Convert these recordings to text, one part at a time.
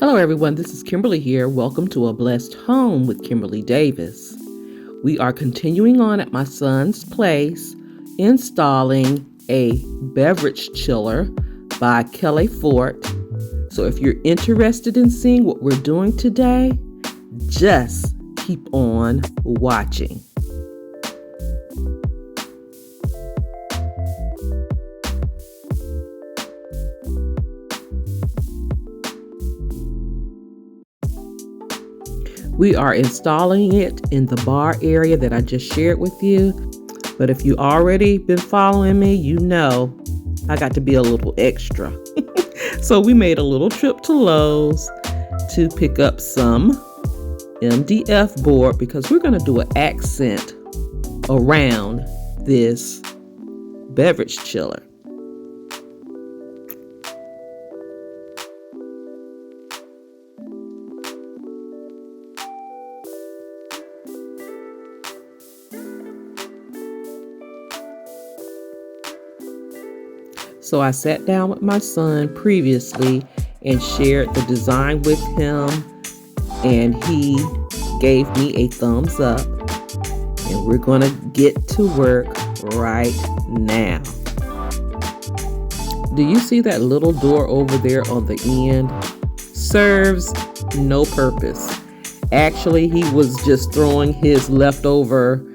Hello everyone, this is Kimberly here. Welcome to A Blessed Home with Kimberly Davis. We are continuing on at my son's place, installing a beverage chiller by Lefort. So if you're interested in seeing what we're doing today, just keep on watching. We are installing it in the bar area that I just shared with you. But if you already been following me, you know I got to be a little extra. So we made a little trip to Lowe's to pick up some MDF board because we're going to do an accent around this beverage chiller. So I sat down with my son previously and shared the design with him, and he gave me a thumbs up, and we're going to get to work right now. Do you see that little door over there on the end? Serves no purpose. Actually, he was just throwing his leftover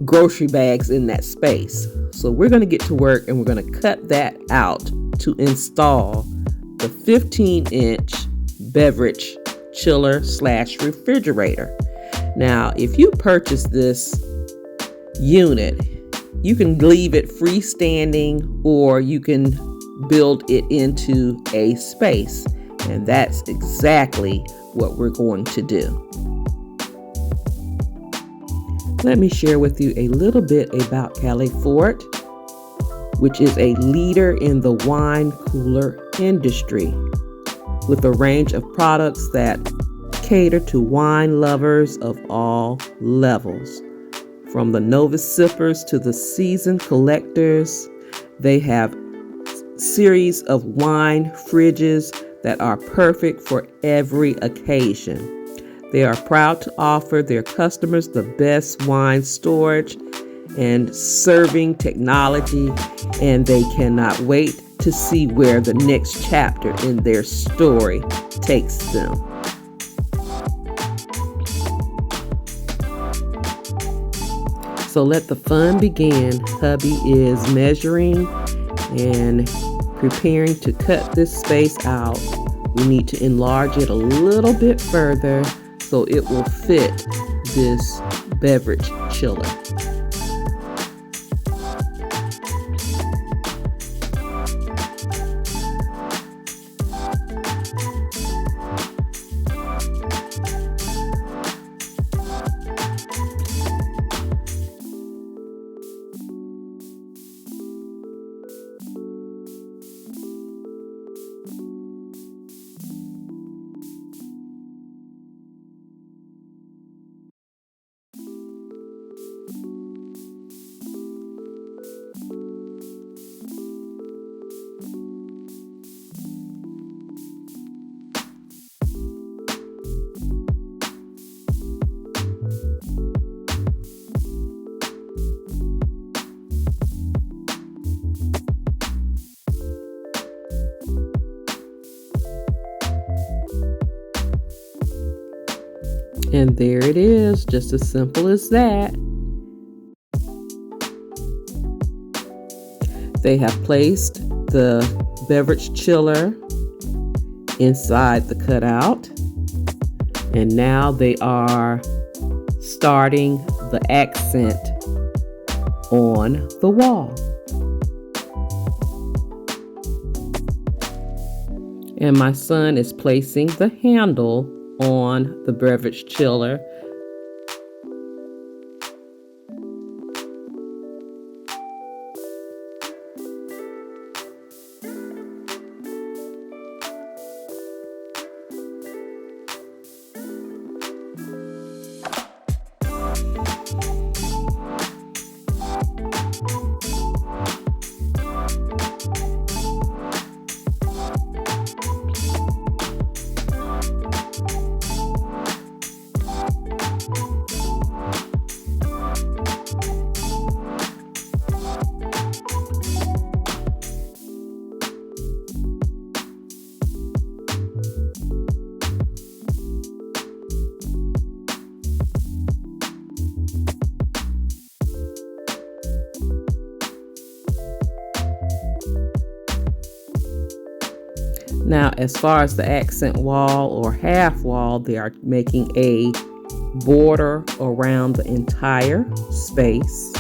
grocery bags in that space. So we're going to get to work and we're going to cut that out to install the 15-inch beverage chiller / refrigerator. Now, if you purchase this unit, you can leave it freestanding or you can build it into a space. And that's exactly what we're going to do. Let me share with you a little bit about Lefort, which is a leader in the wine cooler industry with a range of products that cater to wine lovers of all levels. From the novice sippers to the seasoned collectors, they have series of wine fridges that are perfect for every occasion. They are proud to offer their customers the best wine storage and serving technology, and they cannot wait to see where the next chapter in their story takes them. So let the fun begin. Hubby is measuring and preparing to cut this space out. We need to enlarge it a little bit further so it will fit this beverage chiller. And there it is, just as simple as that. They have placed the beverage chiller inside the cutout, and now they are starting the accent on the wall. And my son is placing the handle on the beverage chiller. Now, as far as the accent wall or half wall, they are making a border around the entire space.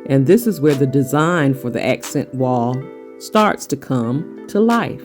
And this is where the design for the accent wall starts to come to life.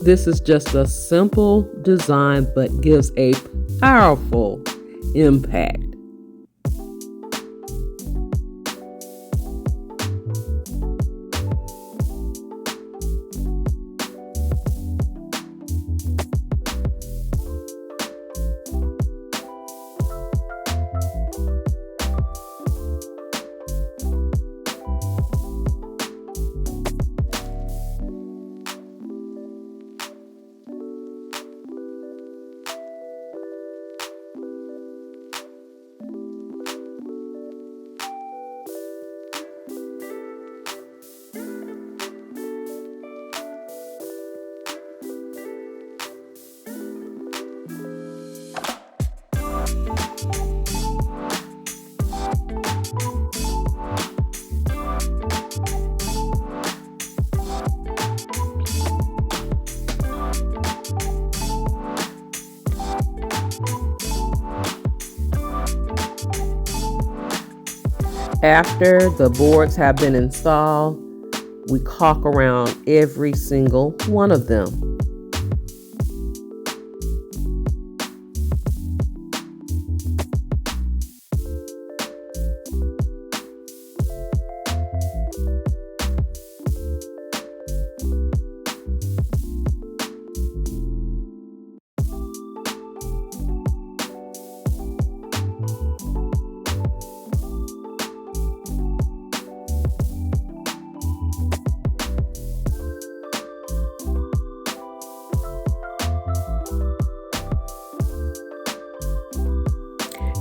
This is just a simple design, but gives a powerful impact. After the boards have been installed, we caulk around every single one of them.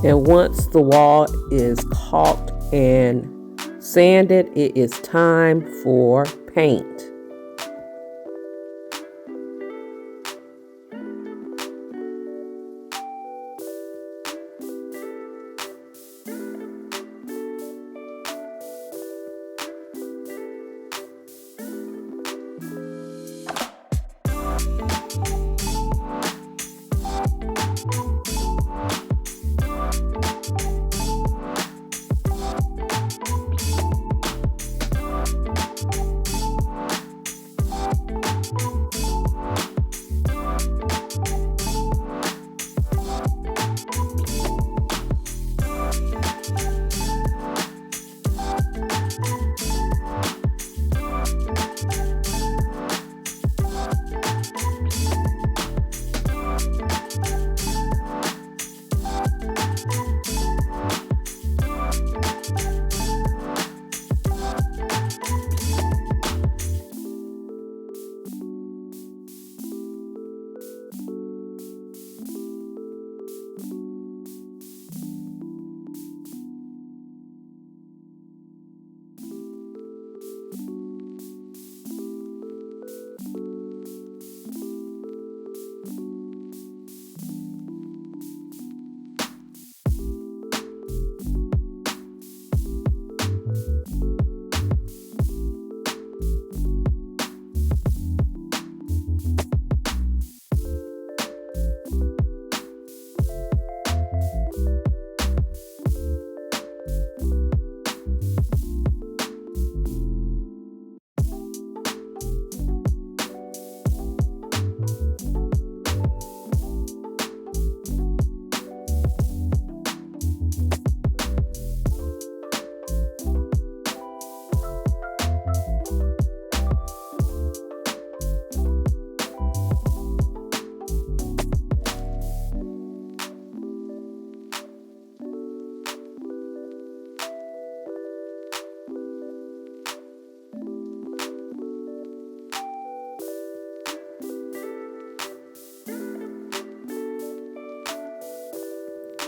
And once the wall is caulked and sanded, it is time for paint.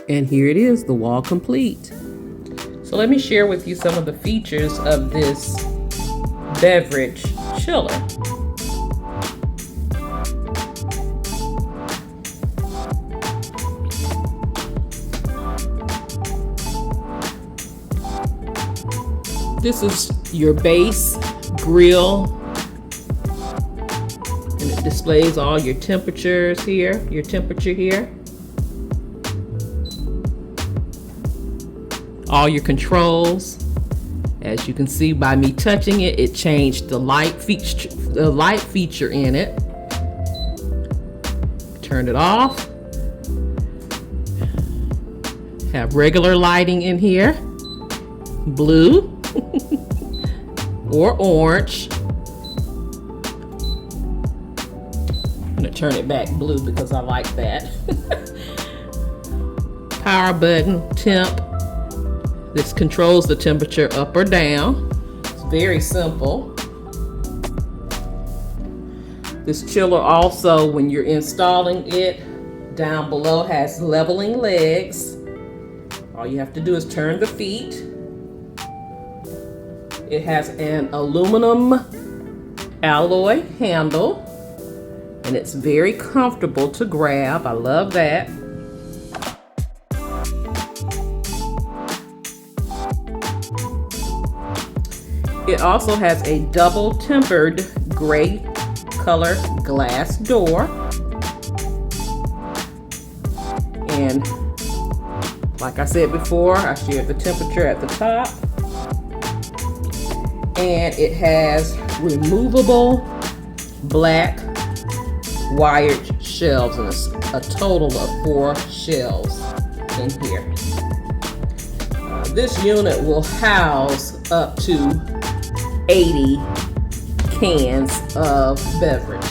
And here it is, the wall complete. So let me share with you some of the features of this beverage chiller. This is your base grill, and it displays all your temperatures here, your temperature here. All your controls. As you can see by me touching it, it changed the light feature in it. Turn it off. Have regular lighting in here. Blue or orange. I'm gonna turn it back blue because I like that. Power button, temp. This controls the temperature up or down. It's very simple. This chiller also, when you're installing it, down below has leveling legs. All you have to do is turn the feet. It has an aluminum alloy handle, and it's very comfortable to grab. I love that. It also has a double tempered gray color glass door. And like I said before, I shared the temperature at the top. And it has removable black wired shelves, and it's a total of 4 shelves in here. This unit will house up to 80 cans of beverage,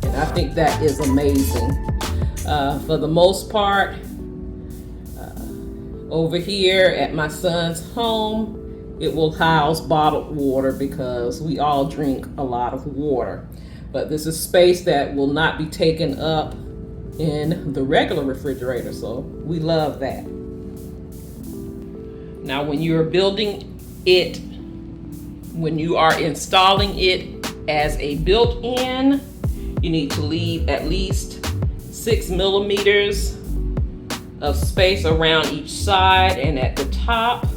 and I think that is amazing. For the most part, over here at my son's home, it will house bottled water because we all drink a lot of water. But this is space that will not be taken up in the regular refrigerator, so we love that. Now, when you're building it, when you are installing it as a built-in, you need to leave at least 6 millimeters of space around each side and at the top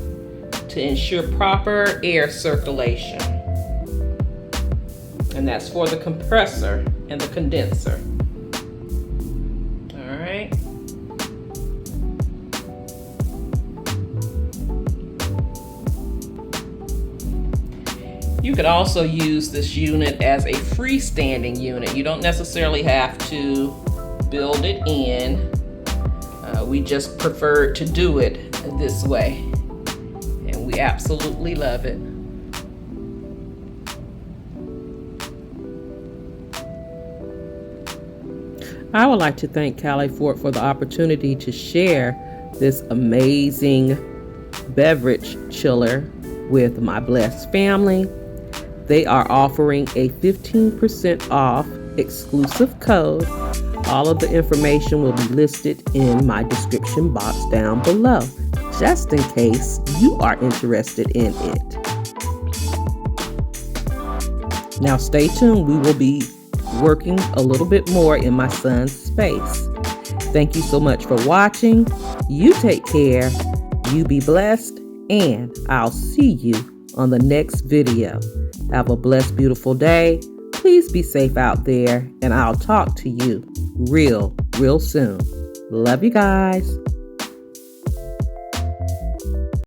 to ensure proper air circulation. And that's for the compressor and the condenser. All right. You could also use this unit as a freestanding unit. You don't necessarily have to build it in. We just prefer to do it this way, and we absolutely love it. I would like to thank Lefort for the opportunity to share this amazing beverage chiller with my blessed family. They are offering a 15% off exclusive code. All of the information will be listed in my description box down below, just in case you are interested in it. Now stay tuned, we will be working a little bit more in my son's space. Thank you so much for watching. You take care, you be blessed, and I'll see you on the next video. Have a blessed, beautiful day. Please be safe out there, and I'll talk to you real soon. Love you guys.